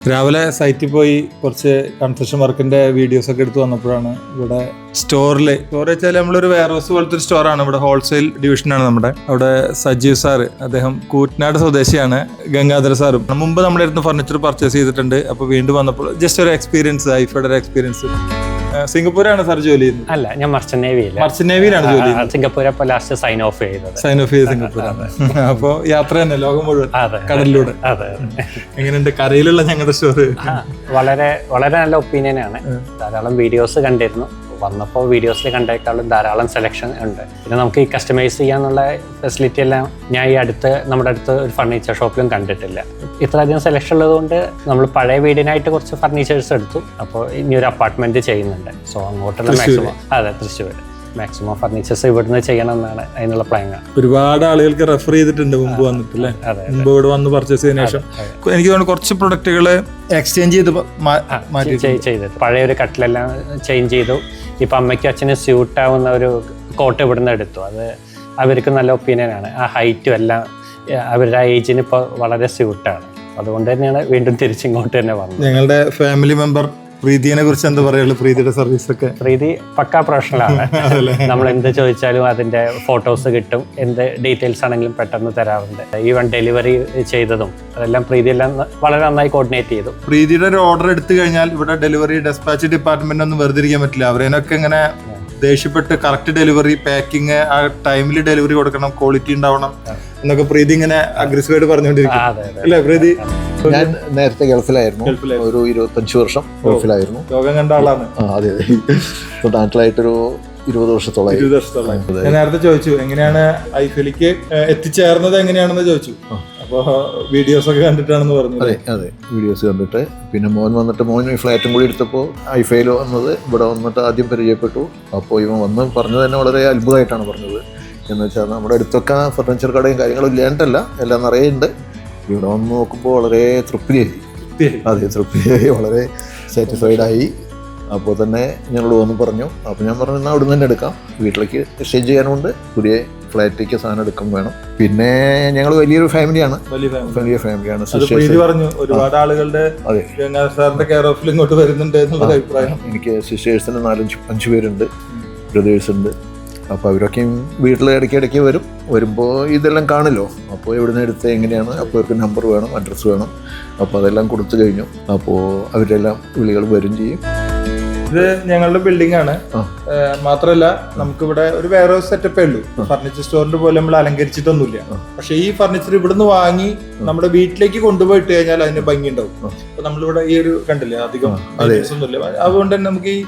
രാവിലെ സൈറ്റിൽ പോയി കുറച്ച് കൺസ്ട്രക്ഷൻ വർക്കിന്റെ വീഡിയോസ് ഒക്കെ എടുത്ത് വന്നപ്പോഴാണ് ഇവിടെ സ്റ്റോർ വെച്ചാൽ നമ്മളൊരു വെയർ ഹൗസ് പോലത്തെ ഒരു സ്റ്റോറാണ്. ഇവിടെ ഹോൾസെയിൽ ഡിവിഷനാണ് നമ്മുടെ. അവിടെ സജീവ് സാറ്, അദ്ദേഹം കൂറ്റനാട് സ്വദേശിയാണ്. ഗംഗാധര സാറും മുമ്പ് നമ്മുടെ അടുത്ത് ഫർണിച്ചർ പർച്ചേസ് ചെയ്തിട്ടുണ്ട്. അപ്പോൾ വീണ്ടും വന്നപ്പോൾ ജസ്റ്റ് ഒരു എക്സ്പീരിയൻസ്, ഐഫയുടെ ഒരു എക്സ്പീരിയൻസ്. സിംഗപ്പൂരാണ് സാർ ജോലി ചെയ്യുന്നത്? അല്ല, ഞാൻ മർച്ചന്റ് നേവിയിലാണ് ജോലി ചെയ്യുന്നത്. സിംഗപ്പൂർ അപ്പോൾ ലാസ്റ്റ് സൈൻ ഓഫ് ചെയ്ത് സിംഗപ്പൂരാണ്. അപ്പോൾ യാത്ര തന്നെ ലോകം മുഴുവൻ കടലിലൂടെ. എങ്ങനെയുണ്ട് കരയിലുള്ള ഞങ്ങളുടെ സ്റ്റോറി? വളരെ വളരെ നല്ല ഒപ്പീനിയനാണ്. ധാരാളം വീഡിയോസ് കണ്ടിരുന്നു. വന്നപ്പോൾ വീഡിയോസിൽ കണ്ടേക്കാളും ധാരാളം സെലക്ഷൻ ഉണ്ട്. പിന്നെ നമുക്ക് ഈ കസ്റ്റമൈസ് ചെയ്യാനുള്ള ഫെസിലിറ്റി എല്ലാം ഞാൻ ഈ നമ്മുടെ അടുത്ത് ഒരു ഫർണിച്ചർ ഷോപ്പിലും കണ്ടിട്ടില്ല. ഇത്രയധികം സെലക്ഷൻ ഉള്ളതുകൊണ്ട് നമ്മൾ പഴയ വീടിനായിട്ട് കുറച്ച് ഫർണിച്ചേഴ്സ് എടുത്തു. അപ്പോൾ ഇനി ഒരു അപ്പാർട്ട്മെന്റ് ചെയ്യുന്നുണ്ട്. സോ അങ്ങോട്ടുള്ള മാക്സിമം, അതെ, തൃശ്ശൂർ മാക്സിമം ഫർണിച്ചേഴ്സ് ഇവിടുന്ന് ചെയ്യണം എന്നാണ് അതിനുള്ള പ്ലാൻ. ഒരുപാട് ആളുകൾക്ക് റെഫർ ചെയ്തിട്ടുണ്ട് മുമ്പ് വന്നിട്ടില്ലേ? മുമ്പ് ഇവിടെ വന്ന് പർച്ചേസ് ചെയ്തതിനു ശേഷം എനിക്ക് തോന്നുന്നു കുറച്ച് പ്രൊഡക്റ്റുകൾ എക്സ്ചേഞ്ച് ചെയ്തിട്ട് പഴയ ഒരു കട്ടിലെല്ലാം ചേഞ്ച് ചെയ്തു. ഇപ്പം അമ്മയ്ക്കും അച്ഛനും സ്യൂട്ടാവുന്ന ഒരു കോട്ട് ഇവിടുന്ന് എടുത്തു. അത് അവർക്ക് നല്ല ഒപ്പീനിയനാണ്. ആ ഹൈറ്റും എല്ലാം അവരുടെ ഏജിന് ഇപ്പോൾ വളരെ സ്യൂട്ടാണ്. അതുകൊണ്ട് തന്നെയാണ് വീണ്ടും തിരിച്ചിങ്ങോട്ട് തന്നെ വന്നത്. ഞങ്ങളുടെ ഫാമിലി മെമ്പർ പ്രീതിയെ കുറിച്ച് എന്താ പറയുള്ളൂ? പ്രീതിയുടെ സർവീസ് ഒക്കെ? പ്രീതി പക്കാ പ്രൊഫഷണലാണ്. നമ്മൾ എന്ത് ചോദിച്ചാലും അതിന്റെ ഫോട്ടോസ് കിട്ടും. എന്ത് ഡീറ്റെയിൽസ് ആണെങ്കിലും പെട്ടെന്ന് തരാറുണ്ട്. ഈവൻ ഡെലിവറി ചെയ്തതും അതെല്ലാം പ്രീതി എല്ലാം വളരെ നന്നായി കോർഡിനേറ്റ് ചെയ്തു. പ്രീതിയുടെ ഒരു ഓർഡർ എടുത്തു കഴിഞ്ഞാൽ ഇവിടെ ഡെലിവറി ഡെസ്പാച്ച് ഡിപ്പാർട്ട്മെന്റ് ഒന്നും വെറുതെ ഇരിക്കാൻ പറ്റില്ല. അവരേനൊക്കെ ഇങ്ങനെ ദേഷ്യപ്പെട്ട് കറക്റ്റ് ഡെലിവറി, പാക്കിങ്, ആ ടൈമിൽ ഡെലിവറി കൊടുക്കണം, ക്വാളിറ്റി ഉണ്ടാവണം എന്നൊക്കെ പ്രീതി ഇങ്ങനെ അഗ്രസീവായിട്ട് പറഞ്ഞുകൊണ്ടിരിക്കും അല്ലേ പ്രീതി? ഞാൻ നേരത്തെ ഗൾഫിലായിരുന്നു. ഒരു 25 വർഷം ഗൾഫിലായിരുന്നു. ലോകം കണ്ട ആളാണ്. അതെ, ഇപ്പൊ നാട്ടിലായിട്ടൊരു 20 വർഷത്തോളം. ഞാൻ നേരത്തെ ചോദിച്ചു എങ്ങനെയാണ് ഐഫിലേക്ക് എത്തിച്ചേർന്നത്, എങ്ങനെയാണെന്ന് ചോദിച്ചു. അപ്പോൾ വീഡിയോസ് ഒക്കെ കണ്ടിട്ടാണെന്ന് പറഞ്ഞു. അതെ, വീഡിയോസ് കണ്ടിട്ട്. പിന്നെ മോൻ വന്നിട്ട് മോൻ ഫ്ലാറ്റും കൂടി എടുത്തപ്പോൾ ഐഫയിൽ വന്നത്, ഇവിടെ വന്നിട്ട് ആദ്യം പരിചയപ്പെട്ടു. അപ്പോൾ ഇവൻ വന്ന് പറഞ്ഞത് തന്നെ വളരെ അത്ഭുതമായിട്ടാണ് പറഞ്ഞത്. എന്ന് വെച്ചാൽ നമ്മുടെ അടുത്തൊക്കെ ഫർണിച്ചർ കടയും കാര്യങ്ങളും ഇല്ലാണ്ടല്ല, എല്ലാം നിറയുണ്ട്. ഇവിടെ വന്ന് നോക്കുമ്പോൾ വളരെ തൃപ്തിയായി. അതെ, തൃപ്തിയായി, വളരെ സാറ്റിസ്ഫൈഡ് ആയി. അപ്പോൾ തന്നെ ഞങ്ങൾ വന്ന് പറഞ്ഞു. അപ്പോൾ ഞാൻ പറഞ്ഞു എന്നാൽ അവിടെ നിന്ന് തന്നെ എടുക്കാം, വീട്ടിലേക്ക് എക്സ്ചേഞ്ച് ചെയ്യാനുണ്ട്, പുതിയ ഫ്ലാറ്റിലേക്ക് സാധനം എടുക്കാൻ വേണം. പിന്നെ ഞങ്ങൾ വലിയൊരു ഫാമിലിയാണ്. വലിയ ഫാമിലിയാണ്. ഒരുപാട് ആളുകളുടെ കെയർ ഓഫിൽ ഇങ്ങോട്ട് വരുന്നുണ്ട് എന്നുള്ള അഭിപ്രായം. എനിക്ക് സിസ്റ്റേഴ്സിന് 4-5 പേരുണ്ട്, ബ്രദേഴ്സ് ഉണ്ട്. അപ്പോൾ അവരൊക്കെയും വീട്ടിൽ ഇടയ്ക്കിടയ്ക്ക് വരുമ്പോൾ ഇതെല്ലാം കാണുമല്ലോ. അപ്പോൾ എവിടുന്ന് എടുത്ത് എങ്ങനെയാണ്, അപ്പോൾ അവർക്ക് നമ്പർ വേണം, അഡ്രസ്സ് വേണം. അപ്പോൾ അതെല്ലാം കൊടുത്തു കഴിഞ്ഞു. അപ്പോൾ അവരെല്ലാം വിളികൾ വരും ചെയ്യും. ഇത് ഞങ്ങളുടെ ബിൽഡിംഗ് ആണ്. മാത്രമല്ല നമുക്കിവിടെ ഒരു വേറെ സെറ്റപ്പേ ഉള്ളൂ. ഫർണിച്ചർ സ്റ്റോറിന്റെ പോലെ നമ്മൾ അലങ്കരിച്ചിട്ടൊന്നുമില്ല. പക്ഷെ ഈ ഫർണിച്ചർ ഇവിടുന്ന് വാങ്ങി നമ്മുടെ വീട്ടിലേക്ക് കൊണ്ടുപോയിട്ട് കഴിഞ്ഞാൽ അതിന് ഭംഗി ഉണ്ടാവും. അപ്പൊ നമ്മളിവിടെ ഈ ഒരു കണ്ടില്ലേ, അധികം ഒന്നുമില്ല. അതുകൊണ്ട് തന്നെ നമുക്ക് ഈ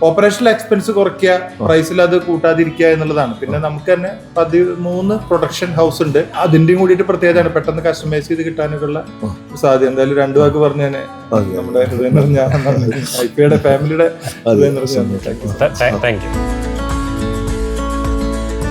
ഓപ്പറേഷണൽ എക്സ്പെൻസ് കുറയ്ക്കുക, പ്രൈസിൽ അത് കൂട്ടാതിരിക്കുക എന്നുള്ളതാണ്. പിന്നെ നമുക്ക് തന്നെ 13 പ്രൊഡക്ഷൻ ഹൗസ് ഉണ്ട്. അതിന്റെയും കൂടിയിട്ട് പ്രത്യേകതയാണ്, പെട്ടെന്ന് കസ്റ്റമൈസ് ചെയ്ത് കിട്ടാനൊക്കെ ഉള്ള സാധ്യത. എന്തായാലും 2 വാക്ക് പറഞ്ഞു തന്നെ നമ്മുടെ ഹൃദയം നിറഞ്ഞ ഐഫയുടെ ഫാമിലിയുടെ ഹൃദയം നിറഞ്ഞ താങ്ക് യു.